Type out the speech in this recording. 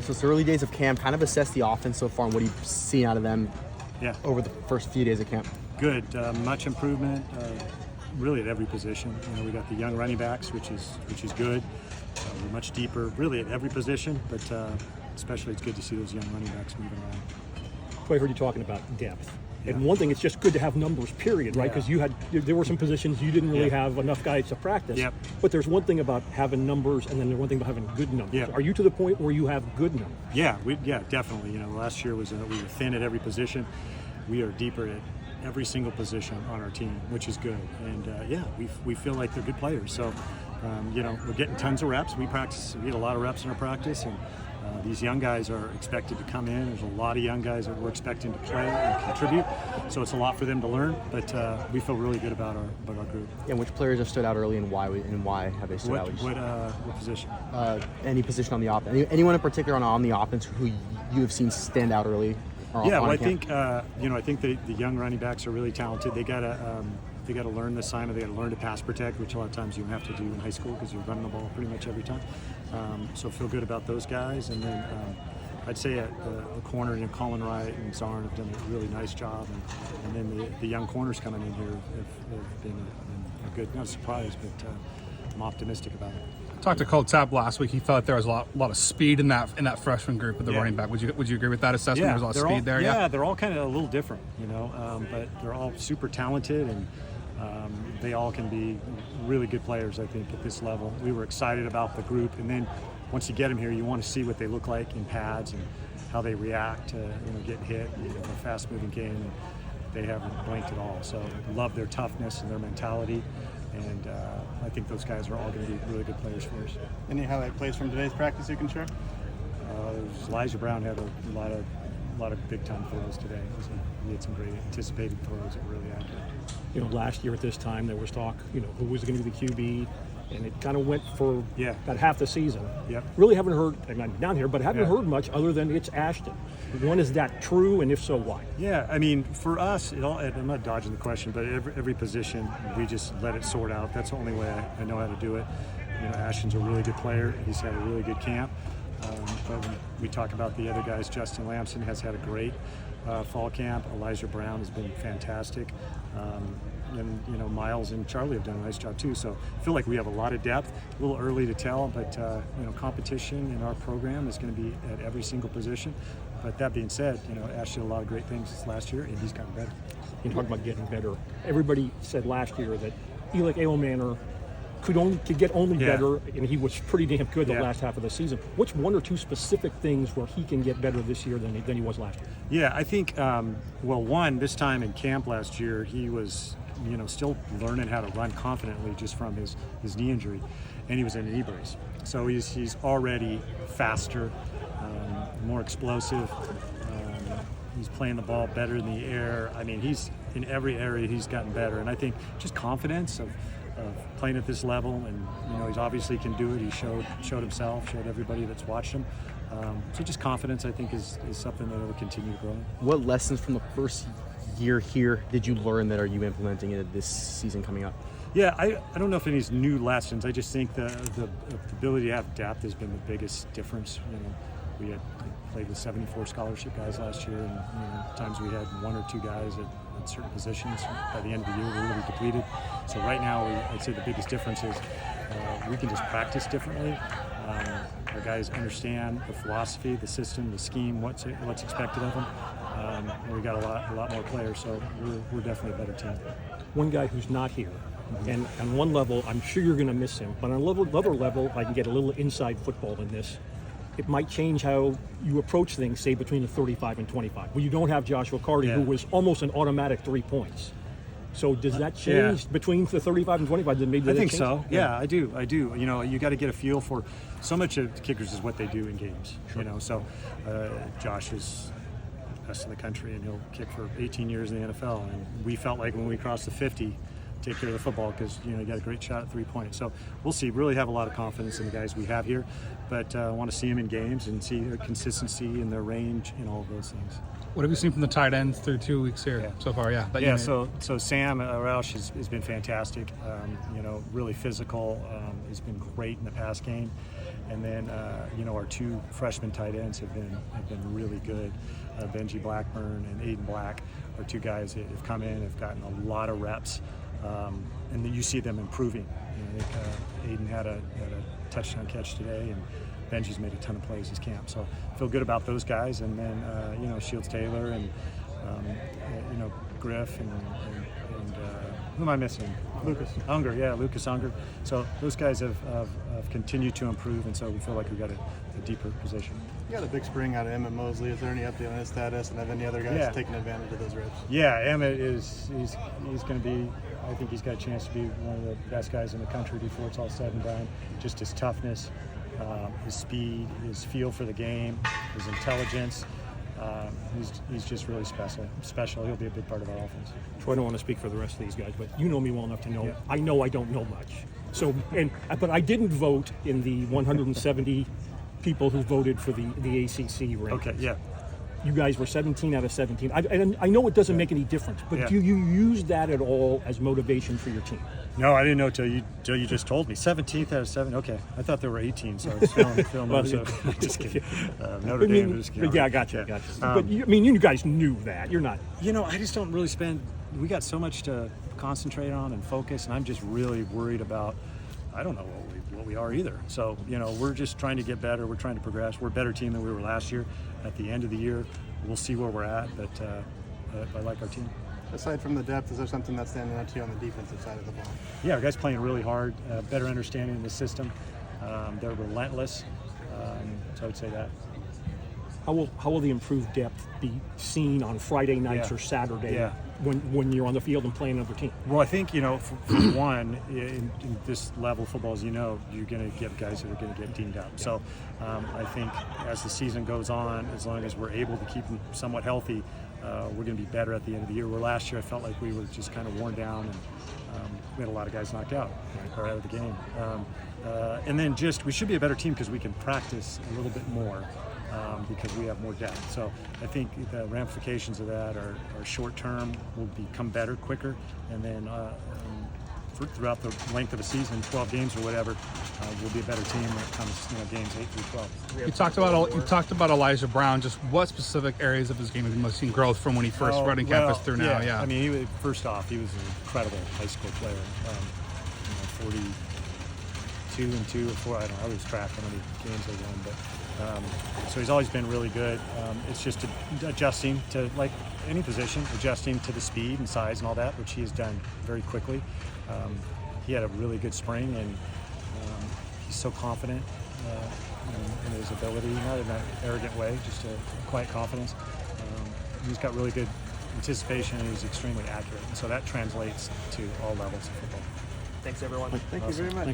So it's the early days of camp. Kind of assess the offense so far and what you've seen out of them over the first few days of camp. Good. Much improvement, really at every position. We got the young running backs, which is good. We're much deeper, really at every position, but especially it's good to see those young running backs moving around. I heard you talking about depth. And one thing, it's just good to have numbers, period, right? Because there were some positions you didn't really have enough guys to practice. Yep. But there's one thing about having numbers, and then there's one thing about having good numbers. Yep. Are you to the point where you have good numbers? Yeah, definitely. Last year we were thin at every position. We are deeper at every single position on our team, which is good. And we feel like they're good players. So, we're getting tons of reps. We get a lot of reps in our practice, and these young guys are expected to come in. There's a lot of young guys that we're expecting to play and contribute. So it's a lot for them to learn, but we feel really good about our group. And which players have stood out early, and why have they stood out? What position? Any position on the offense. Anyone in particular on the offense who you have seen stand out early? I think I think the young running backs are really talented. They gotta learn the assignment. They gotta learn to pass protect, which a lot of times you have to do in high school because you're running the ball pretty much every time. So feel good about those guys. And then I'd say at the corner, Colin Wright and Zarn have done a really nice job. And then the young corners coming in here have been a good, not a surprise, but I'm optimistic about it. Talked to Coach Tapp last week. He felt there was a lot of speed in that freshman group with the running back. Would you agree with that assessment? Yeah, There's a lot of speed there. Yeah, they're all kind of a little different, but they're all super talented, and they all can be really good players. I think at this level, we were excited about the group, and then once you get them here, you want to see what they look like in pads and how they react to getting hit in a fast-moving game. And they haven't blinked at all. So I love their toughness and their mentality. And I think those guys are all going to be really good players for us. Any highlight plays from today's practice you can share? Elijah Brown had a lot of big time throws today. He had some great anticipated throws that were really accurate. Last year at this time there was talk, who was going to be the QB, and it kind of went for about half the season. Yep. Really haven't heard, I'm down here, but haven't heard much other than it's Ashton. One, is that true, and if so, why? Yeah, I mean, for us, I'm not dodging the question, but every position, we just let it sort out. That's the only way I know how to do it. Ashton's a really good player. He's had a really good camp. But we talk about the other guys. Justin Lamson has had a great fall camp. Elijah Brown has been fantastic. And Miles and Charlie have done a nice job too. So I feel like we have a lot of depth. A little early to tell, but competition in our program is going to be at every single position. But that being said, Ash did a lot of great things this last year, and he's gotten better. You talk about getting better. Everybody said last year that Eli Alemanner could get only better, and he was pretty damn good the last half of the season. What's one or two specific things where he can get better this year than he was last year? Yeah, I think, this time in camp last year, he was, still learning how to run confidently just from his knee injury, and he was in a knee brace. So he's already faster, more explosive. He's playing the ball better in the air. I mean, he's in every area he's gotten better, and I think just confidence of playing at this level, and he obviously can do it. He showed himself, showed everybody that's watched him. So just confidence, I think, is something that will continue to grow. What lessons from the first year here did you learn that are you implementing into this season coming up? Yeah, I don't know if any new lessons. I just think the ability to have depth has been the biggest difference. We had played with 74 scholarship guys last year, and times we had one or two guys at certain positions. By the end of the year, we're really depleted. So right now, I'd say the biggest difference is we can just practice differently. Our guys understand the philosophy, the system, the scheme, what's expected of them. And we got a lot more players, so we're definitely a better team. One guy who's not here, and on one level, I'm sure you're going to miss him, but on another level, I can get a little inside football in this. It might change how you approach things, say, between the 35 and 25. Well, you don't have Joshua Carty, who was almost an automatic 3 points. So does that change between the 35 and 25? I think so. Yeah, I do. You got to get a feel for so much of the kickers is what they do in games. Sure. So Josh is best in the country, and he'll kick for 18 years in the NFL. And we felt like when we crossed the 50, take care of the football because you got a great shot at 3 points. So we'll see. Really have a lot of confidence in the guys we have here, but I want to see them in games and see their consistency and their range and all of those things. What have you seen from the tight ends through 2 weeks here so far? So Sam Roush has been fantastic. Really physical. He's been great in the pass game, And then our 2 freshman tight ends have been really good. Benji Blackburn and Aiden Black are 2 guys that have come in, have gotten a lot of reps, and then you see them improving. I think Aiden had a touchdown catch today, and Benji's made a ton of plays this camp. So I feel good about those guys. And then Shields Taylor and Griff and who am I missing? Lucas Unger, yeah, Lucas Unger. So those guys have continued to improve, and so we feel like we've got a deeper position. You got a big spring out of Emmett Mosley. Is there any update on his status, and have any other guys taking advantage of those reps? Yeah, Emmett he's going to be. I think he's got a chance to be one of the best guys in the country before it's all said and done. Just his toughness, his speed, his feel for the game, his intelligence. He's just really special. He'll be a big part of our offense. So I don't want to speak for the rest of these guys, but you know me well enough to know I know I don't know much. So but I didn't vote in the 170 people who voted for the ACC rankings. Okay, yeah. You guys were 17 out of 17. I know it doesn't make any difference, but do you use that at all as motivation for your team? No, I didn't know till you just told me. 17th out of 7. Okay, I thought there were 18, so I was feeling Well, so. Just kidding. Notre Dame. Just kidding. Yeah, I gotcha. But you guys knew that. You're not. I just don't really spend. We got so much to concentrate on and focus, and I'm just really worried about. I don't know what we are either. So we're just trying to get better. We're trying to progress. We're a better team than we were last year. At the end of the year, we'll see where we're at. But I like our team. Aside from the depth, is there something that's standing out to you on the defensive side of the ball? Yeah, our guys playing really hard, better understanding of the system. They're relentless. So I would say that. How will the improved depth be seen on Friday nights or Saturday when you're on the field and playing another team? Well, I think, for one, in this level of football, as you know, you're going to get guys that are going to get dinged up. So I think as the season goes on, as long as we're able to keep them somewhat healthy, we're going to be better at the end of the year. Where last year I felt like we were just kind of worn down, and we had a lot of guys knocked out or out of the game. And then we should be a better team because we can practice a little bit more. Because we have more depth. So I think the ramifications of that are short term, will become better quicker, and then throughout the length of a season, 12 games or whatever, we'll be a better team when it comes games 8 through 12. You talked about Elijah Brown. Just what specific areas of his game have you most seen growth from when he first running campus through now? Yeah. I mean, first off, he was an incredible high school player. 42 and 2 or 4. I don't know. I lose track how many games they won, but. So he's always been really good. It's just adjusting to, like any position, adjusting to the speed and size and all that, which he has done very quickly. He had a really good spring, and he's so confident in his ability, not in an arrogant way, just a quiet confidence. He's got really good anticipation, and he's extremely accurate. And so that translates to all levels of football. Thanks, everyone. Thank you very much.